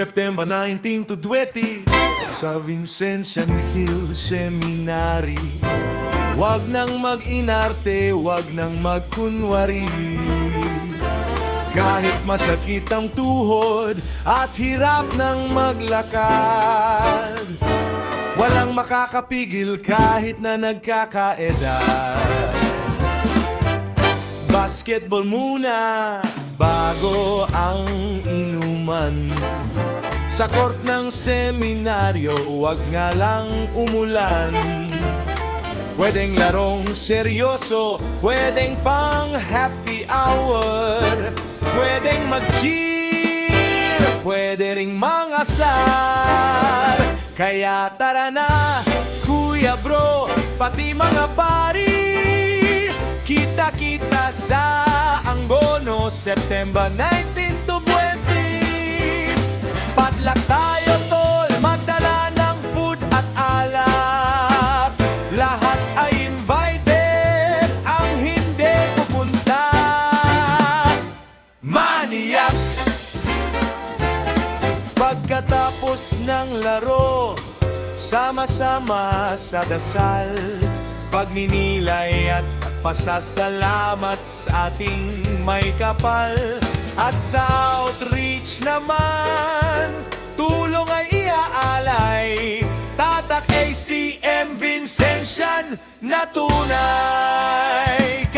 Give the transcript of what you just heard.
September 19 to 20 sa Vincentian Hill Seminary. Wag nang mag-inarte, wag nang magkunwari. Kahit masakit ang tuhod at hirap ng maglakad, walang makakapigil kahit na nagkakaedad. Basketball muna bago ang inuman. Sa court ng seminaryo, huwag nga lang umulan. Pwedeng larong seryoso, pwedeng pang happy hour, pwedeng mag-cheer, pwede ring mangasar. Kaya tara na, kuya bro, pati mga pari, kita-kita sa Angono, September 19 to 20. Padlak tayo tol, magdala ng food at alak. Lahat ay invited, ang hindi pupunta maniyak. Pagkatapos ng laro, sama-sama sa dasal, pagninilay at pasasalamat sa ating may kapal. At sa outreach naman, tulong ay iaalay, tatak ACM Vincentian na tunay.